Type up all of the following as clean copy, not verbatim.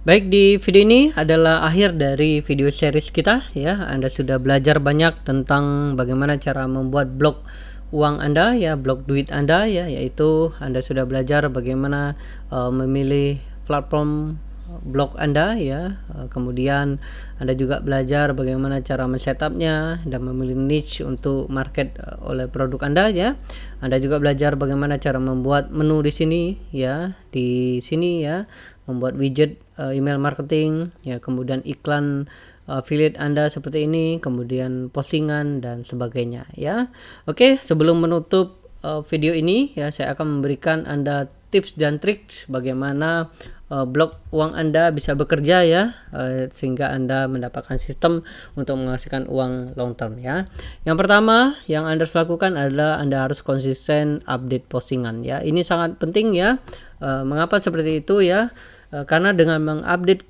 Baik, di video ini adalah akhir dari video series kita ya. Anda sudah belajar banyak tentang bagaimana cara membuat blog uang Anda ya, blog duit Anda ya, yaitu Anda sudah belajar bagaimana memilih platform blog Anda ya. Kemudian Anda juga belajar bagaimana cara men-setupnya dan memilih niche untuk market oleh produk Anda ya. Anda juga belajar bagaimana cara membuat menu di sini ya, di sini ya, membuat widget email marketing ya, kemudian iklan affiliate Anda seperti ini, kemudian postingan dan sebagainya ya. Oke, sebelum menutup video ini ya, saya akan memberikan Anda tips dan trik bagaimana blog uang Anda bisa bekerja ya, sehingga Anda mendapatkan sistem untuk menghasilkan uang long term ya. Yang pertama yang Anda harus lakukan adalah Anda harus konsisten update postingan ya. Ini sangat penting ya. Mengapa seperti itu ya? Karena dengan mengupdate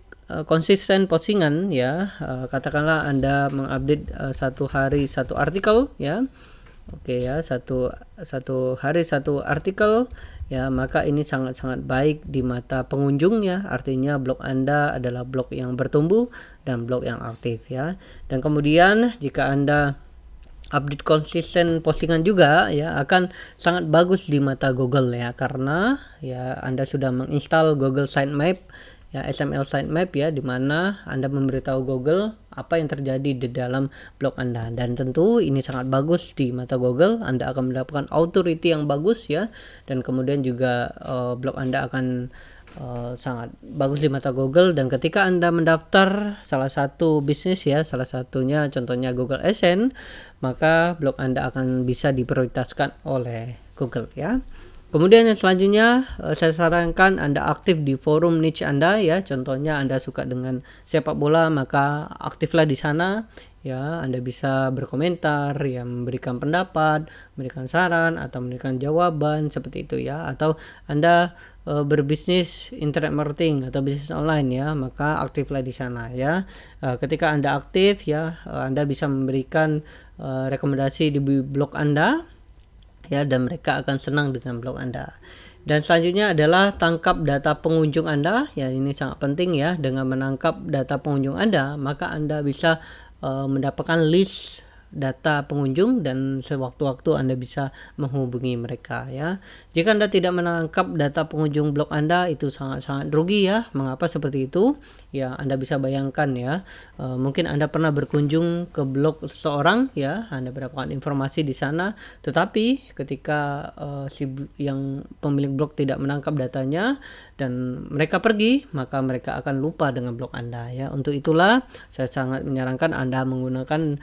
konsisten postingan ya, katakanlah Anda mengupdate satu hari satu artikel ya. Oke ya, satu hari satu artikel ya, maka ini sangat-sangat baik di mata pengunjung ya. Artinya blog Anda adalah blog yang bertumbuh dan blog yang aktif ya. Dan kemudian jika Anda update konsisten postingan juga ya, akan sangat bagus di mata Google ya, karena ya Anda sudah menginstal Google Sitemap ya, SML Sitemap ya, di mana Anda memberitahu Google apa yang terjadi di dalam blog Anda, dan tentu ini sangat bagus di mata Google. Anda akan mendapatkan authority yang bagus ya, dan kemudian juga blog Anda akan sangat bagus di mata Google. Dan ketika Anda mendaftar salah satu bisnis ya, salah satunya contohnya Google AdSense, maka blog Anda akan bisa diprioritaskan oleh Google ya. Kemudian yang selanjutnya saya sarankan Anda aktif di forum niche Anda ya. Contohnya Anda suka dengan sepak bola, maka aktiflah di sana ya. Anda bisa berkomentar ya, memberikan pendapat, memberikan saran atau memberikan jawaban seperti itu ya. Atau Anda berbisnis internet marketing atau bisnis online ya, maka aktiflah di sana ya. Ketika Anda aktif ya, Anda bisa memberikan rekomendasi di blog Anda ya, dan mereka akan senang dengan blog Anda. Dan selanjutnya adalah tangkap data pengunjung Anda ya. Ini sangat penting ya. Dengan menangkap data pengunjung Anda, maka Anda bisa mendapatkan list data pengunjung dan sewaktu-waktu Anda bisa menghubungi mereka ya. Jika Anda tidak menangkap data pengunjung blog Anda, itu sangat-sangat rugi ya. Mengapa seperti itu? Ya, Anda bisa bayangkan ya. Mungkin Anda pernah berkunjung ke blog seseorang ya, Anda mendapatkan informasi di sana, tetapi ketika yang pemilik blog tidak menangkap datanya dan mereka pergi, maka mereka akan lupa dengan blog Anda ya. Untuk itulah saya sangat menyarankan Anda menggunakan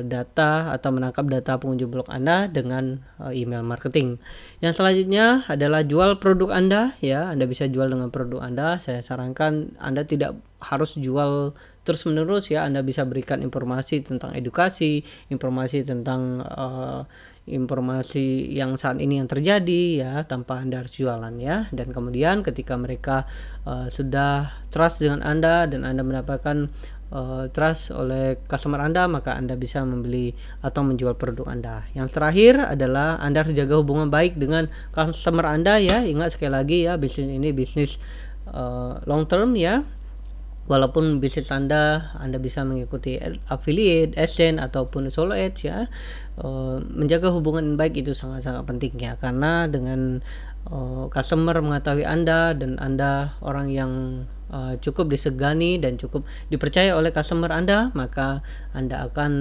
data atau menangkap data pengunjung blog Anda dengan email marketing. Yang selanjutnya adalah jual produk Anda ya. Anda bisa jual dengan produk Anda. Saya sarankan Anda tidak harus jual terus-menerus ya. Anda bisa berikan informasi tentang edukasi, informasi tentang informasi yang saat ini yang terjadi ya, tanpa Anda harus jualan ya. Dan kemudian ketika mereka sudah trust dengan Anda dan Anda mendapatkan trust oleh customer Anda, maka Anda bisa membeli atau menjual produk Anda. Yang terakhir adalah Anda harus jaga hubungan baik dengan customer Anda ya. Ingat sekali lagi ya, bisnis ini bisnis long term ya. Walaupun bisnis Anda bisa mengikuti affiliate, AdSense ataupun solo ads ya, menjaga hubungan baik itu sangat-sangat penting ya, karena dengan customer mengetahui Anda dan Anda orang yang cukup disegani dan cukup dipercaya oleh customer Anda, maka Anda akan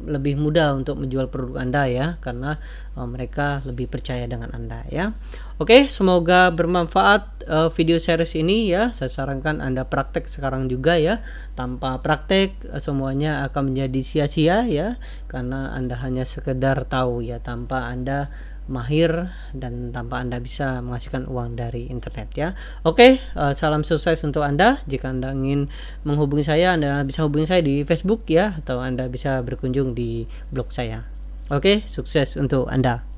lebih mudah untuk menjual produk Anda ya, karena mereka lebih percaya dengan Anda ya. Oke, semoga bermanfaat video series ini ya. Saya sarankan Anda praktek sekarang juga ya. Tanpa praktek semuanya akan menjadi sia-sia ya, karena Anda hanya sekedar tahu ya, tanpa Anda mahir dan tanpa Anda bisa menghasilkan uang dari internet ya. Oke, salam sukses untuk Anda. Jika Anda ingin menghubungi saya, Anda bisa hubungi saya di Facebook ya, atau Anda bisa berkunjung di blog saya. Oke, sukses untuk Anda.